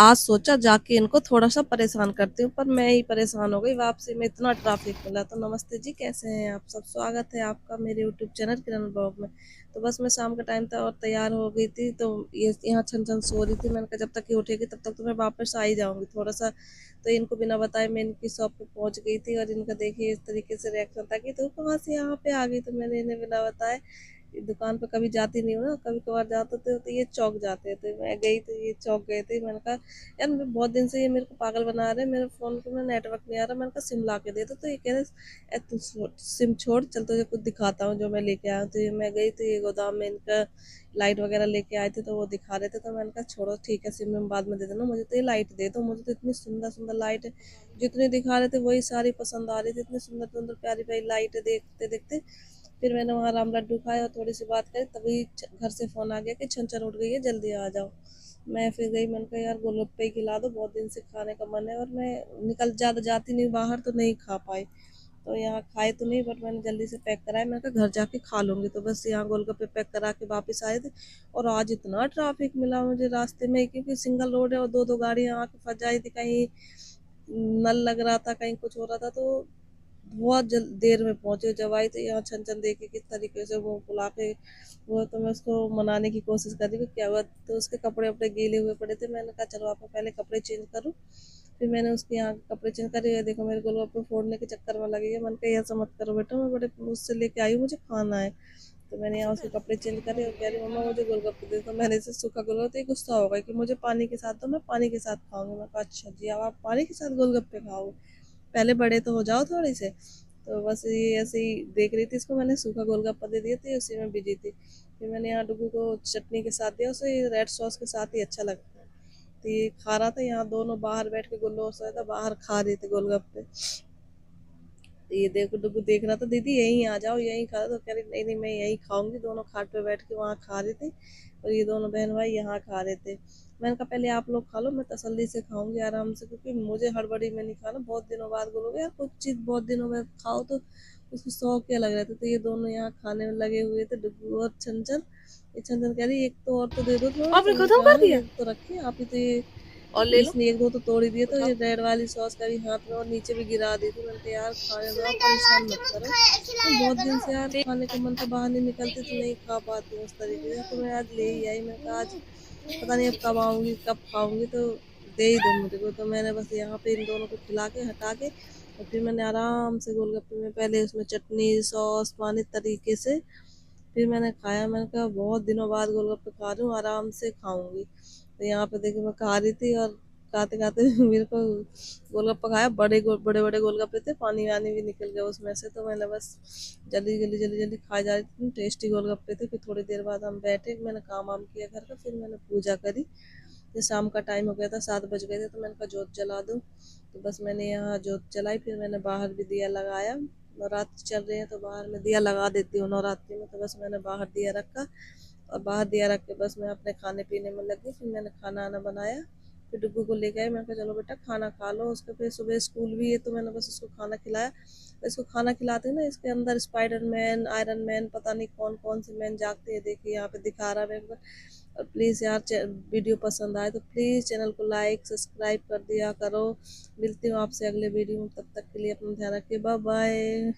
आज सोचा जाके इनको थोड़ा-सा परेशान करती हूँ, पर मैं ही परेशान हो गई, वापसी में इतना ट्रैफ़िक मिला। तो नमस्ते जी, कैसे हैं आप सब? स्वागत है आपका मेरे यूट्यूब चैनल किरण ब्लॉग में। तो बस मैं शाम का टाइम था और तैयार हो गई थी, तो ये यहाँ छन-छन सो रही थी। मैंने कहा जब तक ये उठेगी तब तक तो मैं वापस आ ही जाऊँगी थोड़ा-सा। तो इनको बिना बताए मैं इनकी शॉप पे पहुँच गई थी और इनका देखिए इस तरीके से रिएक्शन था कि तू कहाँ से यहाँ पे आ गई? तो मैंने इन्हें बिना बताए दुकान पे कभी जाती नहीं हूँ ना, कभी-कभार जाते थे तो ये चौंक जाते थे। मैं गई तो ये चौंक गए थे। मैंने कहा यार मैं बहुत दिन से ये मेरे को पागल बना रहे हैं, मेरे फ़ोन पे में नेटवर्क नहीं आ रहा। मैंने कहा सिम ला के दे दो, तो ये कह रहे तू सिम छोड़, चल तुझे कुछ दिखाता हूँ जो मैं लेके आया हूँ। तो ये मैं गई तो ये गोदाम में इनका लाइट वगैरह लेके आए थे, तो वो दिखा रहे थे। तो मैंने कहा छोड़ो ठीक है, सिम में बाद में दे देना, मुझे तो ये लाइट दे दो। मुझे तो इतनी सुंदर-सुंदर लाइट जितनी दिखा रहे थे वही सारी पसंद आ रही थी। इतनी सुंदर-सुंदर प्यारी-प्यारी लाइट देखते-देखते फिर मैंने वहाँ राम लड्डू खाए और थोड़ी सी बात करी, तभी घर से फ़ोन आ गया कि छन-छन उठ गई है, जल्दी आ जाओ। मैं फिर गई, मैंने कहा यार गोलगप्पे ही खिला दो, बहुत दिन से खाने का मन है और मैं ज़्यादा जाती नहीं बाहर, तो नहीं खा पाई। तो यहाँ खाए तो नहीं, बट मैंने जल्दी से पैक कराए। मैंने कहा घर जाके खा लूँगी। तो बस यहाँ गोलगप्पे पैक करा के वापस आए थे और आज इतना ट्रैफिक मिला मुझे रास्ते में, क्योंकि सिंगल रोड है और 2-2 गाड़ियाँ आके फँस जाई थी। कहीं नल लग रहा था, कहीं कुछ हो रहा था, तो बहुत देर में पहुंचे। जब आई तो यहाँ छन छन देखे किस तरीके से वो बुला के वो, तो मैं उसको मनाने की कोशिश कर रही हूँ क्या हुआ। तो उसके कपड़े अपने गीले हुए पड़े थे। मैंने कहा चलो आपको पहले कपड़े चेंज करूँ, फिर मैंने उसके यहाँ कपड़े चेंज करे। ये देखो मेरे गोलगप्पे फोड़ने के चक्कर में लगी है। मैंने कहा ऐसा मत करो बेटा, मैं बड़े उससे लेके आई हूँ, मुझे खाना है। तो मैंने यहाँ उसके कपड़े चेंज करे और कह रही मम्मा मुझे गोलगप्पे दे दो। मैंने इसे सूखा गोलगप्पे, तो ये गुस्सा हो गया कि मुझे पानी के साथ दो, मैं पानी के साथ खाऊंगी। मैं कहा अच्छा जी, अब आप पानी के साथ गोलगप्पे खाओगे, पहले बड़े तो हो जाओ थोड़े से। तो बस ये ऐसे ही देख रही थी इसको, मैंने सूखा गोलगप्पा दे दिया था, उसी में बिजी थी। फिर मैंने यहाँ डुगू को चटनी के साथ दिया, उसे रेड सॉस के साथ ही अच्छा लगता है। तो ये खा रहा था, यहाँ दोनों बाहर बैठ के गुल्लो हो था, बाहर खा रहे थे गोलगप्पे। तो ये देखो डुगू देख रहा था दीदी यहीं आ जाओ, यहीं खा। तो कह रही नहीं नहीं मैं यहीं खाऊंगी। दोनों खाट पे बैठ के वहाँ खा रहे थे और ये दोनों बहन भाई यहाँ खा रहे थे। मैंने कहा पहले आप लोग खा लो, मैं तसल्ली से खाऊंगी आराम से, क्योंकि मुझे हड़बड़ी में नहीं खाना। बहुत दिनों बाद बोलोगे यार कुछ चीज़ बहुत दिनों में खाओ तो उसको शौक क्या लग रहा था। तो ये दोनों यहाँ खाने में लगे हुए थे, डुगू और छंचन। ये छंचन कह रही एक तो और तो दे दो थोड़ा सा। आपने मैंने खत्म कहा कर हाँ दिया। एक तो रखी आप ही तो ये और ले लो। इसने एक दो तो तोड़ ही दिए। तो ये उठाओ। रेड वाली सॉस का भी हाथ में और नीचे भी गिरा दी थी। मैंने कहा यार खाने दो, आप परेशान मत करो। मैं बहुत दिन से यार ठीक। खाने का मन था, बाहर नहीं निकलती तो नहीं खा पाती हूँ उस तरीके से। तो मैं आज ले ही आई। मैं कहा आज पता नहीं अब कब आऊँगी कब खाऊंगी, तो दे ही दो मुझे को। तो मैंने बस यहाँ पे इन दोनों को खिला के हटा के और फिर मैंने आराम से गोलगप्पे में पहले उसमें चटनी सॉस पानी तरीके से फिर मैंने खाया। मैंने कहा बहुत दिनों बाद गोलगप्पे खा रही हूँ, आराम से खाऊंगी। तो यहाँ पे देखिए मैं खा रही थी और खाते खाते मेरे को गोलगप्पा खाया। बड़े बड़े गोलगप्पे थे, पानी वानी भी निकल गया उसमें से। तो मैंने बस जल्दी खाई जा रही थी, टेस्टी गोलगप्पे थे। फिर थोड़ी देर बाद हम बैठे, मैंने काम वाम किया घर का, फिर मैंने पूजा करी। ये शाम का टाइम हो गया था, 7 बज गए थे। तो मैंने कहा जोत जला दूँ। तो बस मैंने यहाँ जोत जलाई, फिर मैंने बाहर भी दिया लगाया। नवरात्र चल रहे हैं तो बाहर में दिया लगा देती हूँ नवरात्रि में। तो बस मैंने बाहर दिया रखा और बाहर दिया रख के बस मैं अपने खाने पीने में लगी। फिर मैंने खाना आना बनाया, फिर डुग्गू को ले गए। मैंने कहा चलो बेटा खाना खा लो, उसका फिर सुबह स्कूल भी है। तो मैंने बस उसको खाना खिलाया। इसको खाना खिलाते हैं ना, इसके अंदर स्पाइडर मैन आयरन मैन पता नहीं कौन कौन से मैन जागते हैं, देखिए यहाँ पे दिखा रहा है मेरे को। और प्लीज़ यार वीडियो पसंद आए तो प्लीज़ चैनल को लाइक सब्सक्राइब कर दिया करो। मिलती हूँ आपसे अगले वीडियो में, तब तक के लिए अपना ध्यान रखिए, बाय बाय।